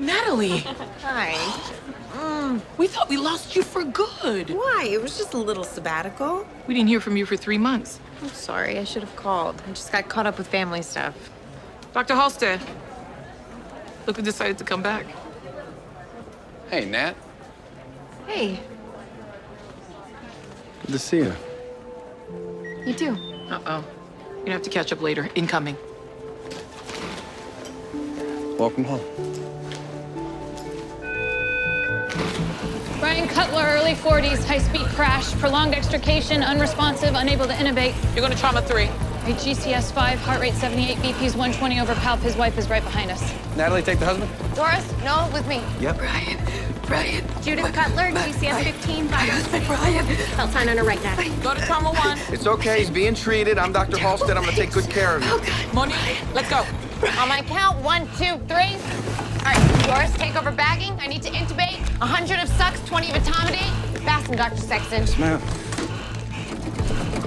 Natalie, Hi. we thought we lost you for good. Why? It was just a little sabbatical. We didn't hear from you for 3 months. I'm sorry. I should have called. I just got caught up with family stuff. Dr. Halstead, look who decided to come back. Hey, Nat. Hey, Good to see you. you too. Uh-oh. You're gonna have to catch up later. Incoming. Welcome home. Brian Cutler, early 40s, high-speed crash, prolonged extrication, unresponsive, unable to intubate. You're going to trauma 3. Rate GCS 5, heart rate 78, BP's 120 over palp. His wife is right behind us. Natalie, take the husband. Doris, no, with me. Yep. Brian. Judith Cutler, GCS 15, my husband, Brian. I'll sign on her right now. Go to trauma 1. It's okay. He's being treated. I'm Dr. Halstead. I'm going to take good care of you. Monique, let's go. On my count, 1, 2, 3. All right, Doris, take over bagging. I need to intubate. 100 of sucks, 20 of etomidate. Fasten, Dr. Sexton. Ma'am.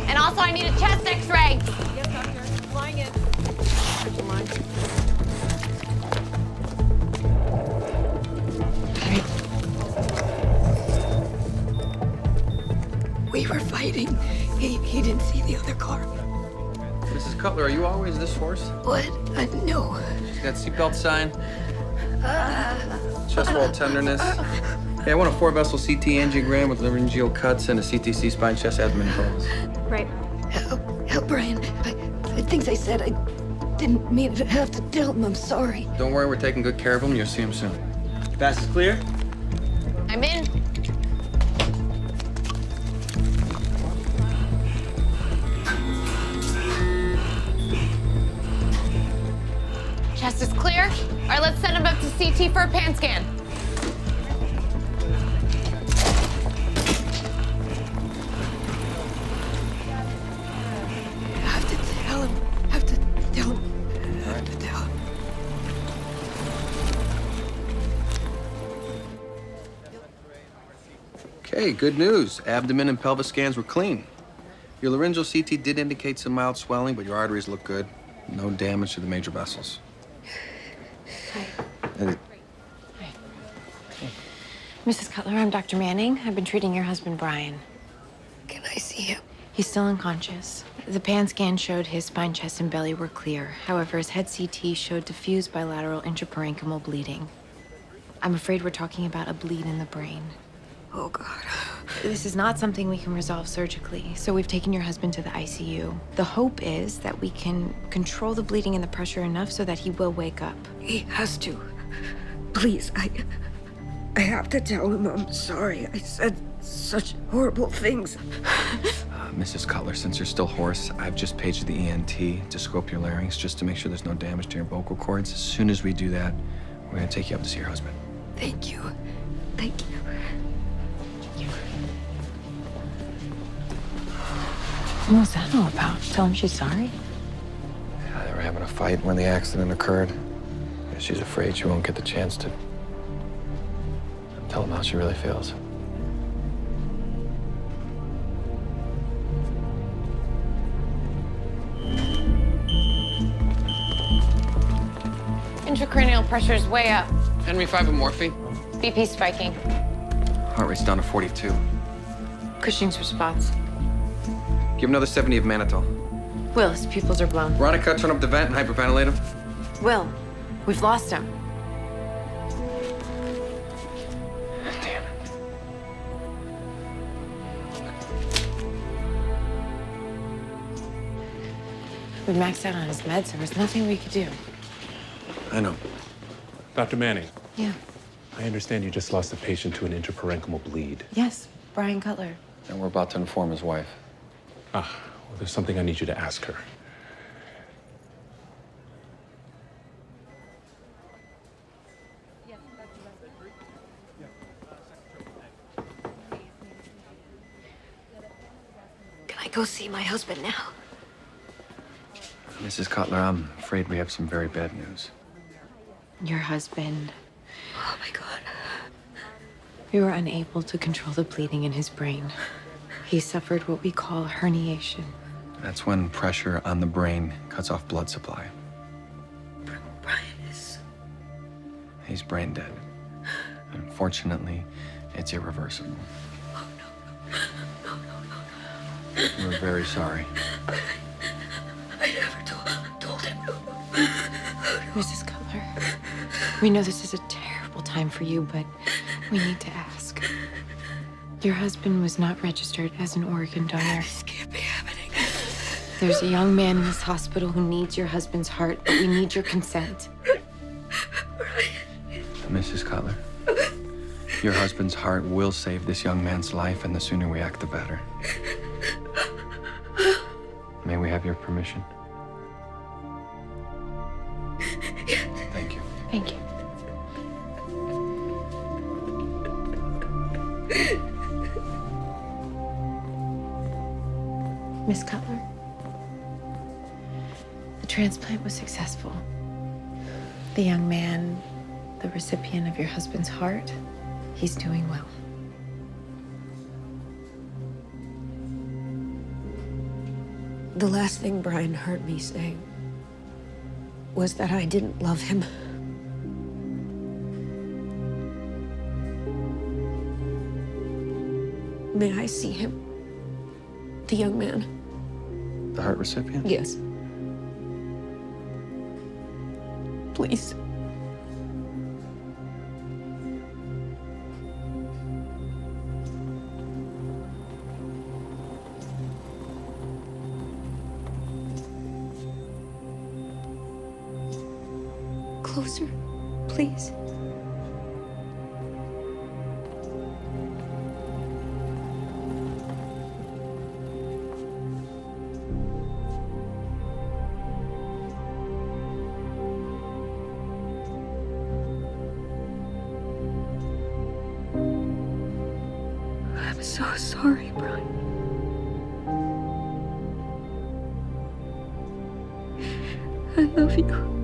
And also, I need a chest X-ray. Yes, doctor. Flying in. We were fighting. He didn't see the other car. Mrs. Cutler, are you always this hoarse? What? No. She's got seatbelt sign. Chest wall tenderness. Hey, I want a 4-vessel CT angiogram with laryngeal cuts and a CTC spine, chest, abdomen pulse. Right. Help, Brian. Things I said, I didn't mean to have to tell him. I'm sorry. Don't worry, we're taking good care of him. You'll see him soon. Pass is clear. I'm in. Chest is clear. All right, let's send him up to CT for a pan scan. I have to tell him. Have to tell him. Have to tell him. Okay, good news. Abdomen and pelvis scans were clean. Your laryngeal CT did indicate some mild swelling, but your arteries look good. No damage to the major vessels. Hi. Mrs. Cutler, I'm Dr. Manning. I've been treating your husband, Brian. Can I see him? He's still unconscious. The pan scan showed his spine, chest, and belly were clear. However, his head CT showed diffuse bilateral intraparenchymal bleeding. I'm afraid we're talking about a bleed in the brain. Oh, God. This is not something we can resolve surgically, so we've taken your husband to the ICU. The hope is that we can control the bleeding and the pressure enough so that he will wake up. He has to. Please, I have to tell him I'm sorry. I said such horrible things. Mrs. Cutler, since you're still hoarse, I've just paged the ENT to scope your larynx just to make sure there's no damage to your vocal cords. As soon as we do that, we're gonna take you up to see your husband. Thank you. Thank you. What was that all about? Tell him she's sorry? Yeah, they were having a fight when the accident occurred. She's afraid she won't get the chance to tell him how she really feels. Intracranial pressure is way up. Henry 5 of morphine. BP spiking. Heart rate's down to 42. Cushing's response. Give another 70 of mannitol. Will, his pupils are blown. Veronica, turn up the vent and hyperventilate him. Will, we've lost him. Damn it. We maxed out on his meds. There was nothing we could do. I know. Dr. Manning, Yeah. I understand you just lost a patient to an intraparenchymal bleed. Yes, Brian Cutler. And we're about to inform his wife. Well, there's something I need you to ask her. Can I go see my husband now? Mrs. Cutler, I'm afraid we have some very bad news. Your husband. Oh, my God. We were unable to control the bleeding in his brain. He suffered what we call herniation. That's when pressure on the brain cuts off blood supply. Brian is... He's brain dead. Unfortunately, it's irreversible. Oh, no. No. We're very sorry. I never told him. Mrs. Cutler, we know this is a terrible time for you, but we need to ask. Your husband was not registered as an organ donor. This can't be happening. There's a young man in this hospital who needs your husband's heart, but we need your consent. Mrs. Cutler, your husband's heart will save this young man's life, and the sooner we act, the better. May we have your permission? Thank you. Thank you. Miss Cutler, the transplant was successful. The young man, the recipient of your husband's heart, he's doing well. The last thing Brian heard me say was that I didn't love him. May I see him? The young man? The heart recipient? Yes. Please. Closer, please. I'm so sorry, Brian. I love you.